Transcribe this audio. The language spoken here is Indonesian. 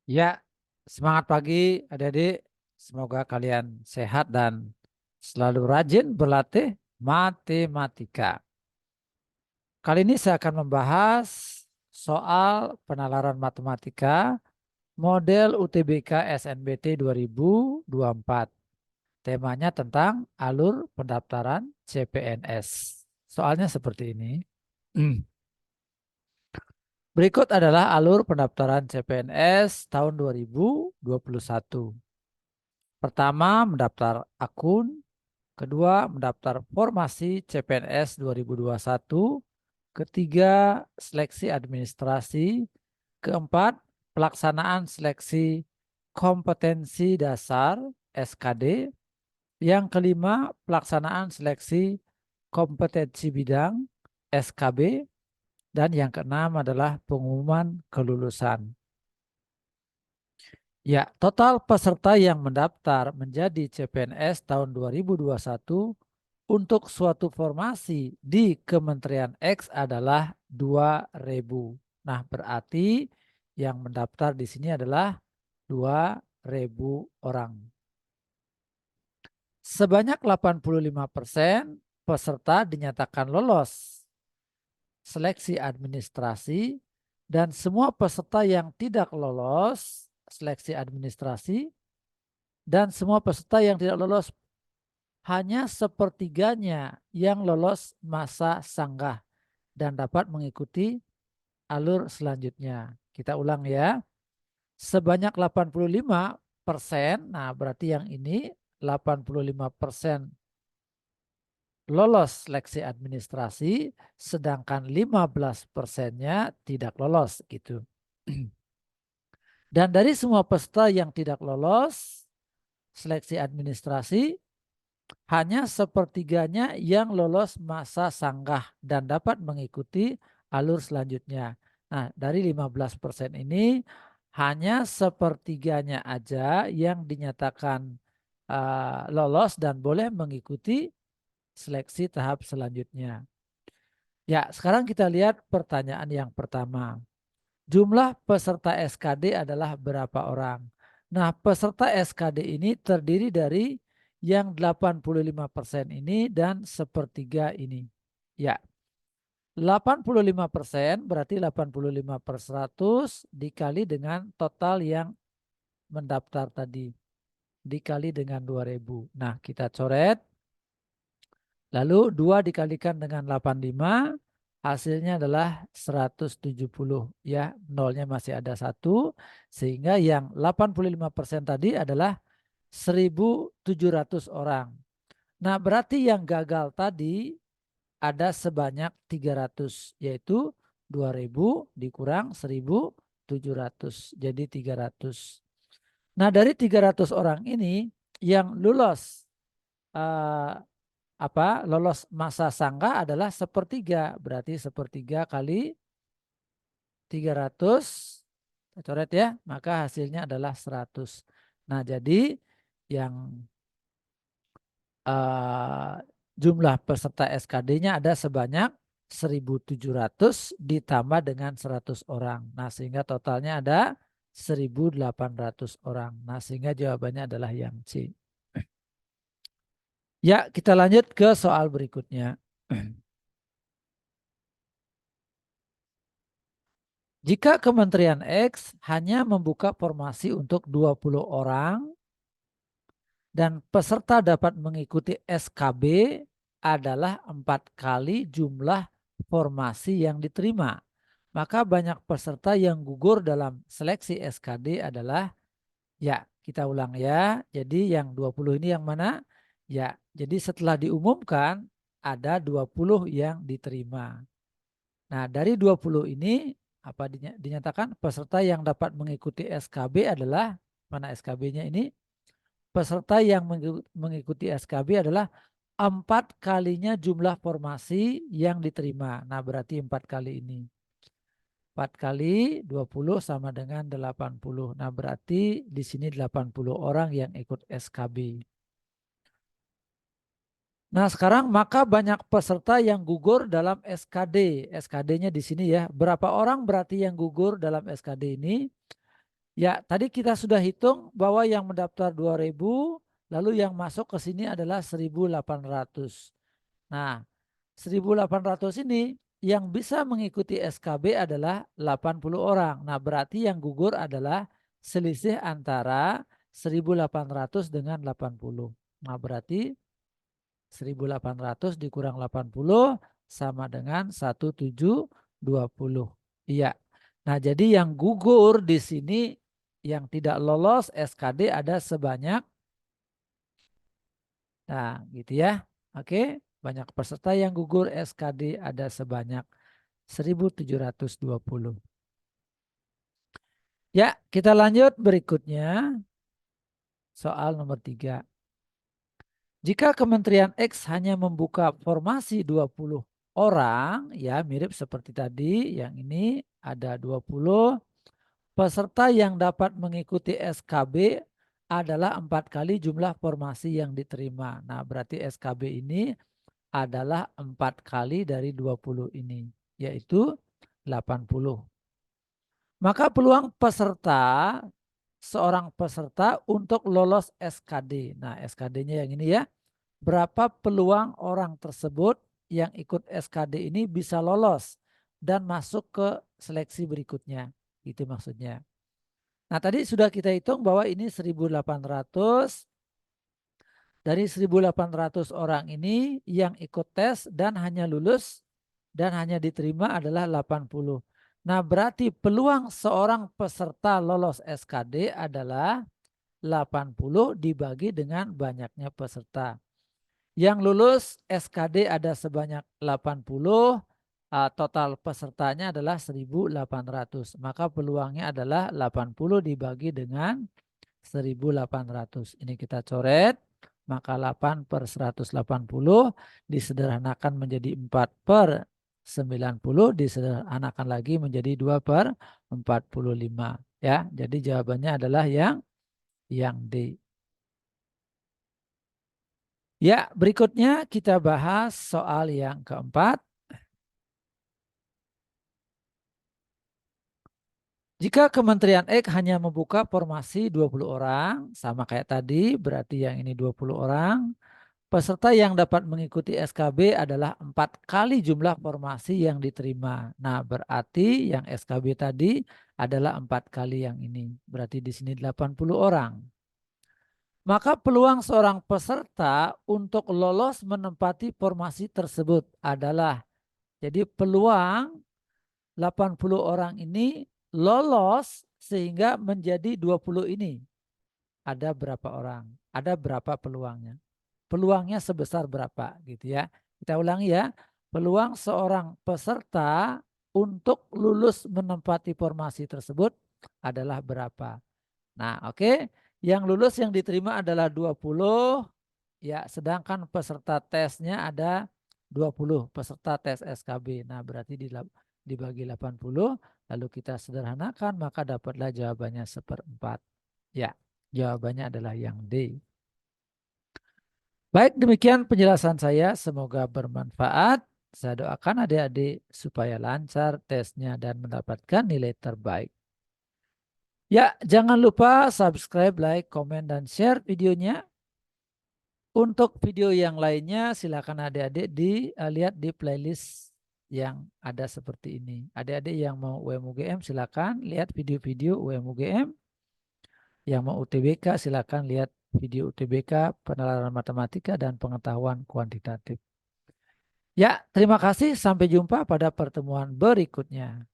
Ya, semangat pagi adik-adik. Semoga kalian sehat dan selalu rajin berlatih matematika. Kali ini saya akan membahas soal penalaran matematika model UTBK SNBT 2024. Temanya tentang alur pendaftaran CPNS. Soalnya seperti ini. Berikut adalah alur pendaftaran CPNS tahun 2021. Pertama, mendaftar akun. Kedua, mendaftar formasi CPNS 2021. Ketiga, seleksi administrasi. Keempat, pelaksanaan seleksi kompetensi dasar SKD. Yang kelima, pelaksanaan seleksi kompetensi bidang SKB. Dan yang keenam adalah pengumuman kelulusan. Ya, total peserta yang mendaftar menjadi CPNS tahun 2021 untuk suatu formasi di Kementerian X adalah 2.000. Nah, berarti yang mendaftar di sini adalah 2.000 orang. Sebanyak 85% peserta dinyatakan lolos seleksi administrasi dan semua peserta yang tidak lolos seleksi administrasi dan semua peserta yang tidak lolos hanya sepertiganya yang lolos masa sanggah dan dapat mengikuti alur selanjutnya. Kita ulang ya. Sebanyak 85%, nah berarti yang ini 85% lolos seleksi administrasi, sedangkan 15%-nya tidak lolos gitu. Dan dari semua peserta yang tidak lolos seleksi administrasi, hanya sepertiganya yang lolos masa sanggah dan dapat mengikuti alur selanjutnya. Nah, dari 15% ini hanya sepertiganya aja yang dinyatakan lolos dan boleh mengikuti seleksi tahap selanjutnya. Ya, sekarang kita lihat pertanyaan yang pertama. Jumlah peserta SKD adalah berapa orang? Nah, peserta SKD ini terdiri dari yang 85% ini dan sepertiga ini. Ya, 85% berarti 85/100 dikali dengan total yang mendaftar tadi. Dikali dengan 2.000. Nah, kita coret. Lalu 2 dikalikan dengan 85. Hasilnya adalah 170 ya, nolnya masih ada 1 sehingga yang 85% tadi adalah 1.700 orang. Nah, berarti yang gagal tadi ada sebanyak 300 yaitu 2.000 dikurang 1.700 jadi 300. Nah, dari 300 orang ini yang lulus lolos masa sanggah adalah sepertiga, berarti sepertiga kali 300, kita coret ya, maka hasilnya adalah 100. Nah, jadi yang jumlah peserta SKD-nya ada sebanyak 1.700 ditambah dengan 100 orang. Nah, sehingga totalnya ada 1.800 orang. Nah, sehingga jawabannya adalah yang C. Ya, kita lanjut ke soal berikutnya. Jika Kementerian X hanya membuka formasi untuk 20 orang dan peserta dapat mengikuti SKB adalah 4 kali jumlah formasi yang diterima. Maka banyak peserta yang gugur dalam seleksi SKD adalah, ya kita ulang ya, jadi yang 20 ini yang mana? Ya, jadi setelah diumumkan ada 20 yang diterima. Nah, dari 20 ini apa dinyatakan peserta yang dapat mengikuti SKB adalah, mana SKB-nya ini? Peserta yang mengikuti SKB adalah 4 kalinya jumlah formasi yang diterima. Nah, berarti 4 kali ini. 4 kali 20 sama dengan 80. Nah, berarti di sini 80 orang yang ikut SKB. Nah, sekarang maka banyak peserta yang gugur dalam SKD. SKD-nya di sini ya. Berapa orang berarti yang gugur dalam SKD ini? Ya, tadi kita sudah hitung bahwa yang mendaftar 2.000, lalu yang masuk ke sini adalah 1.800. Nah, 1.800 ini yang bisa mengikuti SKB adalah 80 orang. Nah, berarti yang gugur adalah selisih antara 1.800 dengan 80. Nah, berarti 1.800 dikurang 80 sama dengan 1.720. Iya. Nah, jadi yang gugur di sini yang tidak lolos SKD ada sebanyak, nah gitu ya. Oke, banyak peserta yang gugur SKD ada sebanyak 1.720. Ya, kita lanjut berikutnya. Soal nomor 3. Jika Kementerian X hanya membuka formasi 20 orang, ya mirip seperti tadi, yang ini ada 20, peserta yang dapat mengikuti SKB adalah 4 kali jumlah formasi yang diterima. Nah, berarti SKB ini adalah 4 kali dari 20 ini, yaitu 80. Maka peluang peserta, seorang peserta untuk lolos SKD. Nah, SKD-nya yang ini ya. Berapa peluang orang tersebut yang ikut SKD ini bisa lolos dan masuk ke seleksi berikutnya. Itu maksudnya. Nah, tadi sudah kita hitung bahwa ini 1.800. Dari 1.800 orang ini yang ikut tes dan hanya lulus dan hanya diterima adalah 80. Nah, berarti peluang seorang peserta lolos SKD adalah 80 dibagi dengan banyaknya peserta. Yang lulus SKD ada sebanyak 80, total pesertanya adalah 1.800. Maka peluangnya adalah 80 dibagi dengan 1.800. Ini kita coret, maka 8 per 180 disederhanakan menjadi 4 per 90, disederhanakan lagi menjadi 2 per 45. Ya, jadi jawabannya adalah yang D. Ya, berikutnya kita bahas soal yang keempat. Jika Kementerian X hanya membuka formasi 20 orang, sama kayak tadi, berarti yang ini 20 orang, peserta yang dapat mengikuti SKB adalah 4 kali jumlah formasi yang diterima. Nah, berarti yang SKB tadi adalah 4 kali yang ini. Berarti di sini 80 orang. Maka peluang seorang peserta untuk lolos menempati formasi tersebut adalah, jadi peluang 80 orang ini lolos sehingga menjadi 20 ini. Ada berapa orang? Ada berapa peluangnya? Peluangnya sebesar berapa gitu ya. Kita ulangi ya. Peluang seorang peserta untuk lulus menempati formasi tersebut adalah berapa? Nah, oke. Yang lulus yang diterima adalah 20, ya, sedangkan peserta tesnya ada 20 peserta tes SKB. Nah, berarti dibagi 80, lalu kita sederhanakan, maka dapatlah jawabannya 1/4. Ya, jawabannya adalah yang D. Baik, demikian penjelasan saya. Semoga bermanfaat. Saya doakan adik-adik supaya lancar tesnya dan mendapatkan nilai terbaik. Ya, jangan lupa subscribe, like, komen, dan share videonya. Untuk video yang lainnya silakan adik-adik lihat di playlist yang ada seperti ini. Adik-adik yang mau UMUGM silakan lihat video-video UMUGM. Yang mau UTBK silakan lihat video UTBK, penalaran matematika dan pengetahuan kuantitatif. Ya, terima kasih. Sampai jumpa pada pertemuan berikutnya.